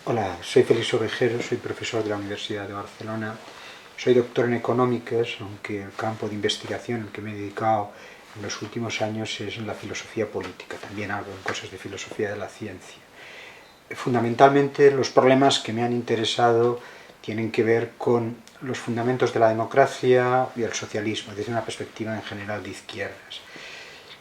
Hola, soy Félix Ovejero, soy profesor de la Universidad de Barcelona. Soy doctor en económicas, aunque el campo de investigación al que me he dedicado en los últimos años es en la filosofía política, también algo en cosas de filosofía de la ciencia. Fundamentalmente los problemas que me han interesado tienen que ver con los fundamentos de la democracia y el socialismo, desde una perspectiva en general de izquierdas.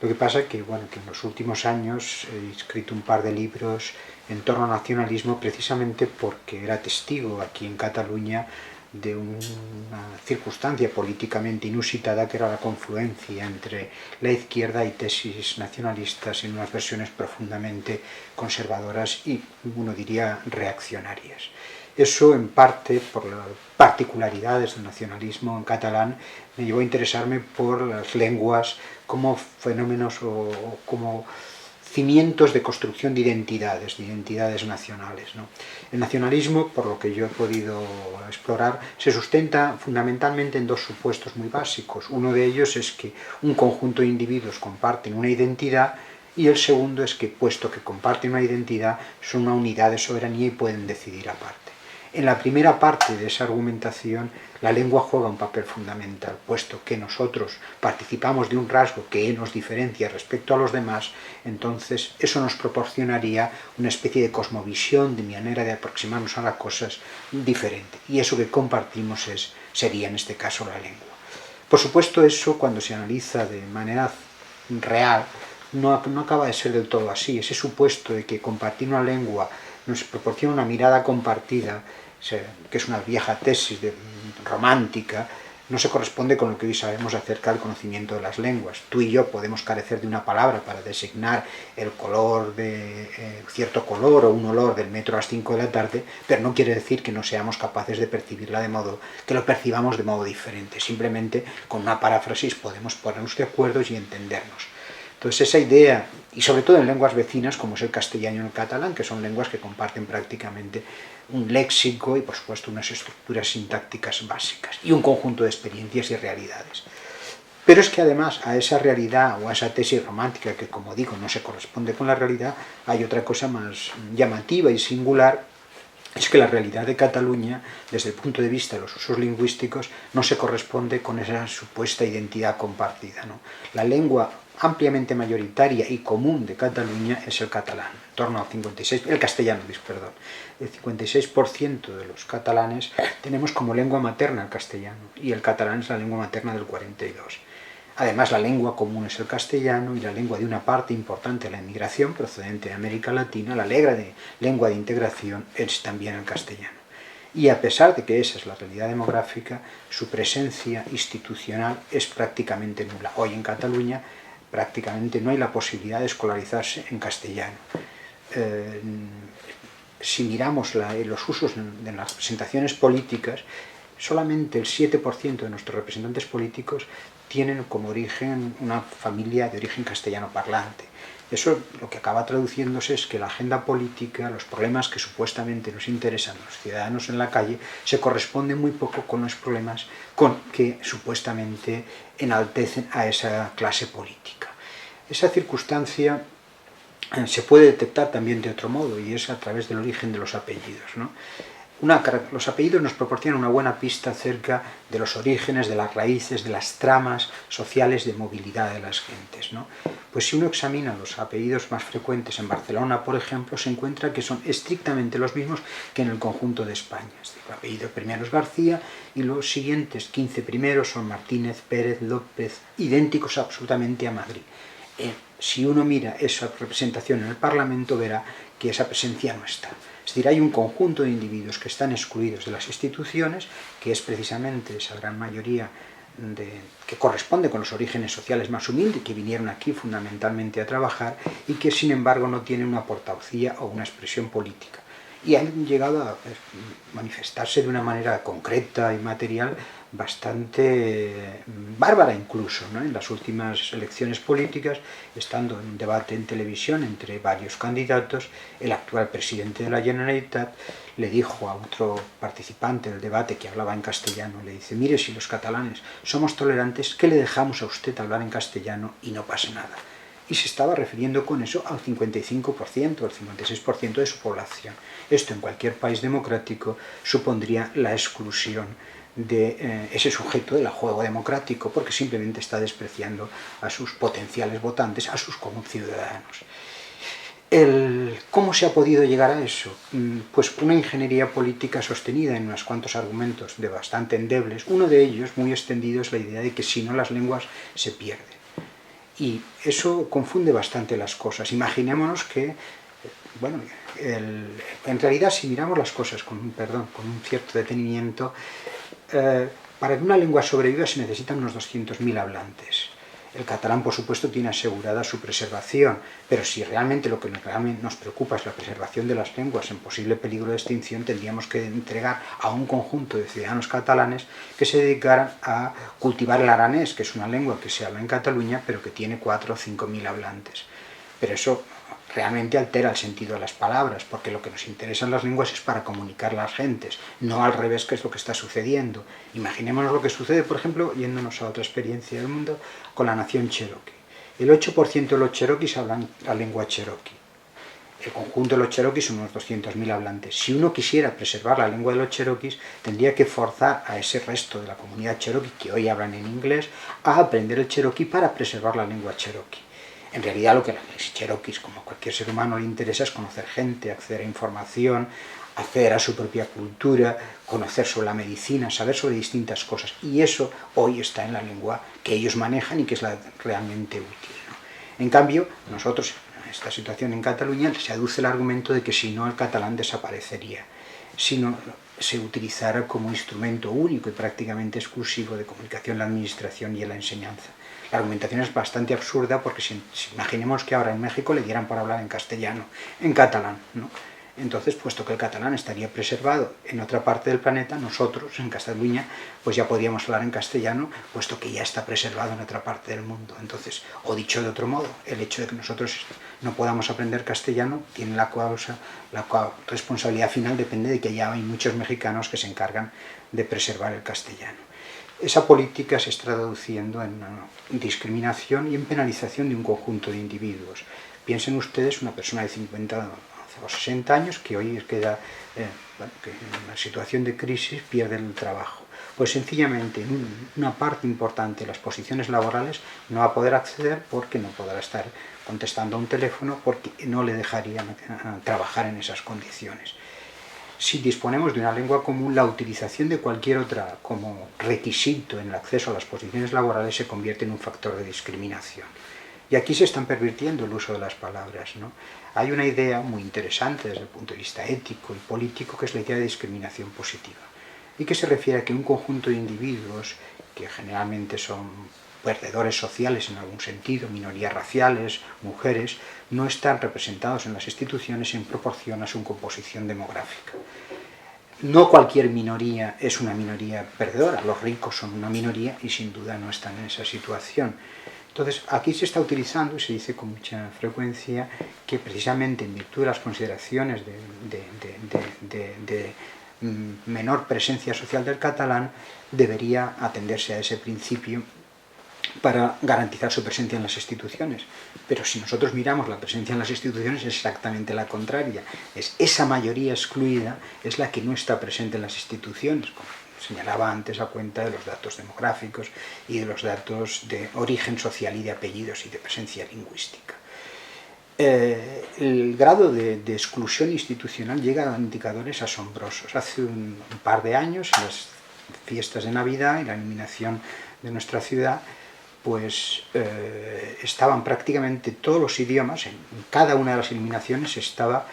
Lo que pasa es que, que en los últimos años he escrito un par de libros en torno al nacionalismo precisamente porque era testigo aquí en Cataluña de una circunstancia políticamente inusitada que era la confluencia entre la izquierda y tesis nacionalistas en unas versiones profundamente conservadoras y, uno diría, reaccionarias. Eso, en parte, por las particularidades del nacionalismo en catalán, me llevó a interesarme por las lenguas como fenómenos o como cimientos de construcción de identidades nacionales, ¿no? El nacionalismo, por lo que yo he podido explorar, se sustenta fundamentalmente en dos supuestos muy básicos. Uno de ellos es que un conjunto de individuos comparten una identidad, y el segundo es que, puesto que comparten una identidad, son una unidad de soberanía y pueden decidir aparte. En la primera parte de esa argumentación, la lengua juega un papel fundamental, puesto que nosotros participamos de un rasgo que nos diferencia respecto a los demás, entonces eso nos proporcionaría una especie de cosmovisión, de manera de aproximarnos a las cosas diferente. Y eso que compartimos sería en este caso la lengua. Por supuesto, eso cuando se analiza de manera real, no acaba de ser del todo así. Ese supuesto de que compartir una lengua nos proporciona una mirada compartida, que es una vieja tesis romántica, no se corresponde con lo que hoy sabemos acerca del conocimiento de las lenguas. Tú y yo podemos carecer de una palabra para designar el color de cierto color o un olor del metro a las 5 de la tarde, pero no quiere decir que no seamos capaces de percibirla de modo que lo percibamos de modo diferente. Simplemente con una paráfrasis podemos ponernos de acuerdo y entendernos. Entonces esa idea, y sobre todo en lenguas vecinas como es el castellano y el catalán, que son lenguas que comparten prácticamente un léxico y por supuesto unas estructuras sintácticas básicas y un conjunto de experiencias y realidades. Pero es que además a esa realidad o a esa tesis romántica que, como digo, no se corresponde con la realidad, hay otra cosa más llamativa y singular, es que la realidad de Cataluña, desde el punto de vista de los usos lingüísticos, no se corresponde con esa supuesta identidad compartida, ¿no? La lengua ampliamente mayoritaria y común de Cataluña es el catalán, en torno al 56%, el castellano, perdón. El 56% de los catalanes tenemos como lengua materna el castellano, y el catalán es la lengua materna del 42%. Además, la lengua común es el castellano y la lengua de una parte importante de la inmigración procedente de América Latina, la lengua de integración, es también el castellano. Y a pesar de que esa es la realidad demográfica, su presencia institucional es prácticamente nula. Hoy en Cataluña prácticamente no hay la posibilidad de escolarizarse en castellano. Si miramos los usos de las representaciones políticas, solamente el 7% de nuestros representantes políticos tienen como origen una familia de origen castellano parlante. Eso lo que acaba traduciéndose es que la agenda política, los problemas que supuestamente nos interesan a los ciudadanos en la calle, se corresponden muy poco con los problemas que supuestamente enaltecen a esa clase política. Esa circunstancia se puede detectar también de otro modo, y es a través del origen de los apellidos, ¿no? Los apellidos nos proporcionan una buena pista acerca de los orígenes, de las raíces, de las tramas sociales de movilidad de las gentes, ¿no? Pues si uno examina los apellidos más frecuentes en Barcelona, por ejemplo, se encuentra que son estrictamente los mismos que en el conjunto de España. Es decir, el apellido primero es García y los siguientes 15 primeros son Martínez, Pérez, López, idénticos absolutamente a Madrid. Si uno mira esa representación en el Parlamento, verá que esa presencia no está. Es decir, hay un conjunto de individuos que están excluidos de las instituciones, que es precisamente esa gran mayoría que corresponde con los orígenes sociales más humildes, que vinieron aquí fundamentalmente a trabajar y que sin embargo no tienen una portavocía o una expresión política. Y han llegado a manifestarse de una manera concreta y material bastante bárbara incluso, ¿no? En las últimas elecciones políticas, estando en un debate en televisión entre varios candidatos, el actual presidente de la Generalitat le dijo a otro participante del debate que hablaba en castellano, le dice: mire, si los catalanes somos tolerantes, ¿qué le dejamos a usted hablar en castellano y no pasa nada? y se estaba refiriendo con eso al 55% o al 56% de su población. Esto en cualquier país democrático supondría la exclusión de ese sujeto del juego democrático, porque simplemente está despreciando a sus potenciales votantes, a sus conciudadanos. ¿Cómo se ha podido llegar a eso? Pues una ingeniería política sostenida en unos cuantos argumentos de bastante endebles. Uno de ellos, muy extendido, es la idea de que si no las lenguas se pierden. Y eso confunde bastante las cosas. Imaginémonos que, bueno, en realidad si miramos las cosas con un cierto detenimiento, para que una lengua sobreviva se necesitan unos 200.000 hablantes. El catalán, por supuesto, tiene asegurada su preservación, pero si realmente lo que realmente nos preocupa es la preservación de las lenguas en posible peligro de extinción, tendríamos que entregar a un conjunto de ciudadanos catalanes que se dedicaran a cultivar el aranés, que es una lengua que se habla en Cataluña, pero que tiene 4 o 5.000 hablantes. Pero eso realmente altera el sentido de las palabras, porque lo que nos interesan las lenguas es para comunicar a las gentes, no al revés, que es lo que está sucediendo. Imaginémonos lo que sucede, por ejemplo, yéndonos a otra experiencia del mundo, con la nación cherokee. El 8% de los cherokees hablan la lengua cherokee. El conjunto de los cherokees son unos 200.000 hablantes. Si uno quisiera preservar la lengua de los cherokees, tendría que forzar a ese resto de la comunidad cherokee, que hoy hablan en inglés, a aprender el cherokee para preservar la lengua cherokee. En realidad lo que a los cherokees, como a cualquier ser humano, le interesa es conocer gente, acceder a información, acceder a su propia cultura, conocer sobre la medicina, saber sobre distintas cosas. Y eso hoy está en la lengua que ellos manejan y que es la realmente útil, ¿no? En cambio, nosotros, en esta situación en Cataluña, se aduce el argumento de que si no el catalán desaparecería, si no se utilizara como instrumento único y prácticamente exclusivo de comunicación en la administración y en la enseñanza. La argumentación es bastante absurda porque si imaginemos que ahora en México le dieran por hablar en castellano, en catalán, ¿no? Entonces, puesto que el catalán estaría preservado en otra parte del planeta, nosotros, en Cataluña, pues ya podríamos hablar en castellano, puesto que ya está preservado en otra parte del mundo. Entonces, o dicho de otro modo, el hecho de que nosotros no podamos aprender castellano tiene la responsabilidad final depende de que ya hay muchos mexicanos que se encargan de preservar el castellano. Esa política se está traduciendo en discriminación y en penalización de un conjunto de individuos. Piensen ustedes una persona de 50 o 60 años que hoy queda que en una situación de crisis pierde el trabajo. Pues sencillamente en una parte importante de las posiciones laborales no va a poder acceder porque no podrá estar contestando a un teléfono porque no le dejarían trabajar en esas condiciones. Si disponemos de una lengua común, la utilización de cualquier otra como requisito en el acceso a las posiciones laborales se convierte en un factor de discriminación. Y aquí se están pervirtiendo el uso de las palabras, ¿no? Hay una idea muy interesante desde el punto de vista ético y político, que es la idea de discriminación positiva, y que se refiere a que un conjunto de individuos, que generalmente son perdedores sociales en algún sentido, minorías raciales, mujeres, no están representados en las instituciones en proporción a su composición demográfica. No cualquier minoría es una minoría perdedora, los ricos son una minoría y sin duda no están en esa situación. Entonces, aquí se está utilizando, y se dice con mucha frecuencia, que precisamente en virtud de las consideraciones de menor presencia social del catalán, debería atenderse a ese principio para garantizar su presencia en las instituciones. Pero si nosotros miramos la presencia en las instituciones, es exactamente la contraria. Es esa mayoría excluida es la que no está presente en las instituciones, como señalaba antes a cuenta de los datos demográficos y de los datos de origen social y de apellidos y de presencia lingüística. El grado de exclusión institucional llega a indicadores asombrosos. Hace un par de años, en las fiestas de Navidad y la iluminación de nuestra ciudad, pues estaban prácticamente todos los idiomas, en cada una de las iluminaciones estaba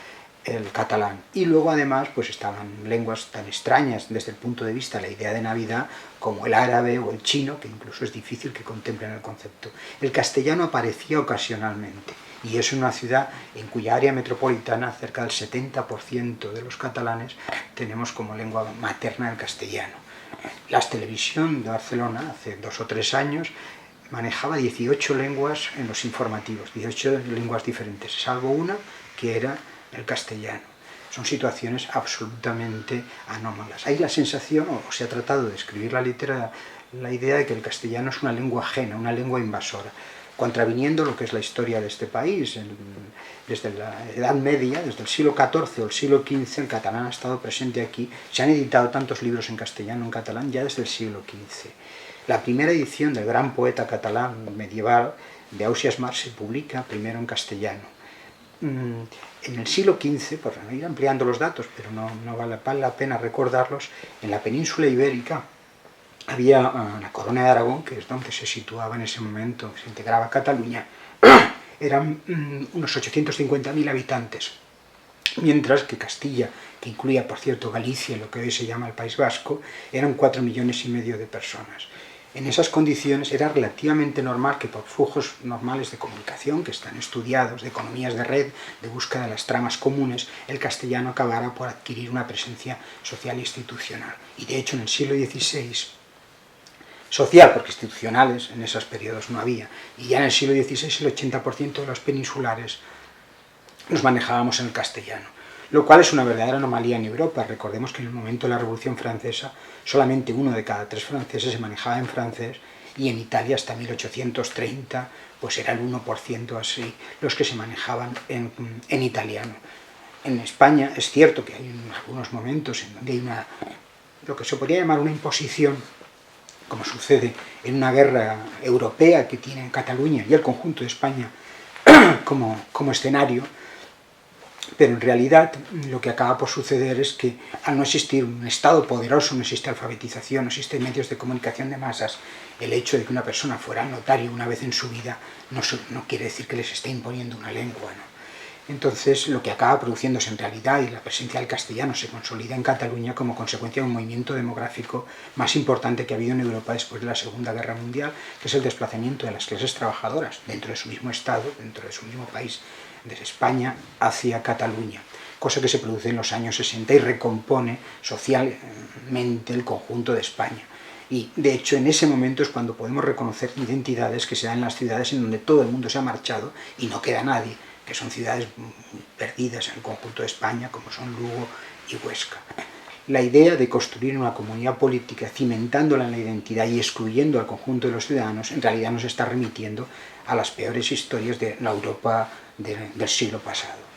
el catalán. Y luego además pues estaban lenguas tan extrañas desde el punto de vista de la idea de Navidad como el árabe o el chino, que incluso es difícil que contemplen el concepto. El castellano aparecía ocasionalmente, y es una ciudad en cuya área metropolitana cerca del 70% de los catalanes tenemos como lengua materna el castellano. La televisión de Barcelona hace 2 o 3 años manejaba 18 lenguas en los informativos, 18 lenguas diferentes, salvo una que era el castellano. Son situaciones absolutamente anómalas. Hay la sensación, o se ha tratado de describir la idea de que el castellano es una lengua ajena, una lengua invasora, contraviniendo lo que es la historia de este país. Desde la Edad Media, desde el siglo XIV o el siglo XV, el catalán ha estado presente aquí. Se han editado tantos libros en castellano, en catalán, ya desde el siglo XV. La primera edición del gran poeta catalán medieval, de Ausiàs March, se publica primero en castellano. En el siglo XV, por ir ampliando los datos, pero no vale la pena recordarlos, en la península ibérica había la corona de Aragón, que es donde se situaba en ese momento, se integraba Cataluña, eran unos 850.000 habitantes, mientras que Castilla, que incluía, por cierto, Galicia, lo que hoy se llama el País Vasco, eran 4,5 millones de personas. En esas condiciones era relativamente normal que por flujos normales de comunicación, que están estudiados, de economías de red, de búsqueda de las tramas comunes, el castellano acabara por adquirir una presencia social e institucional. Y de hecho en el siglo XVI, social, porque institucionales en esos periodos no había, y ya en el siglo XVI el 80% de los peninsulares nos manejábamos en el castellano, lo cual es una verdadera anomalía en Europa. Recordemos que en el momento de la Revolución Francesa solamente 1 de cada 3 franceses se manejaba en francés, y en Italia hasta 1830 pues era el 1% así los que se manejaban en italiano. En España es cierto que hay algunos momentos en donde hay lo que se podría llamar una imposición, como sucede en una guerra europea que tiene Cataluña y el conjunto de España como escenario, pero en realidad lo que acaba por suceder es que al no existir un Estado poderoso, no existe alfabetización, no existen medios de comunicación de masas, el hecho de que una persona fuera notario una vez en su vida no quiere decir que les esté imponiendo una lengua, ¿no? Entonces lo que acaba produciéndose en realidad, y la presencia del castellano se consolida en Cataluña como consecuencia de un movimiento demográfico más importante que ha habido en Europa después de la Segunda Guerra Mundial, que es el desplazamiento de las clases trabajadoras dentro de su mismo Estado, dentro de su mismo país, desde España hacia Cataluña, cosa que se produce en los años 60 y recompone socialmente el conjunto de España. Y de hecho en ese momento es cuando podemos reconocer identidades que se dan en las ciudades en donde todo el mundo se ha marchado y no queda nadie, que son ciudades perdidas en el conjunto de España, como son Lugo y Huesca. La idea de construir una comunidad política cimentándola en la identidad y excluyendo al conjunto de los ciudadanos, en realidad nos está remitiendo a las peores historias de la Europa del siglo pasado.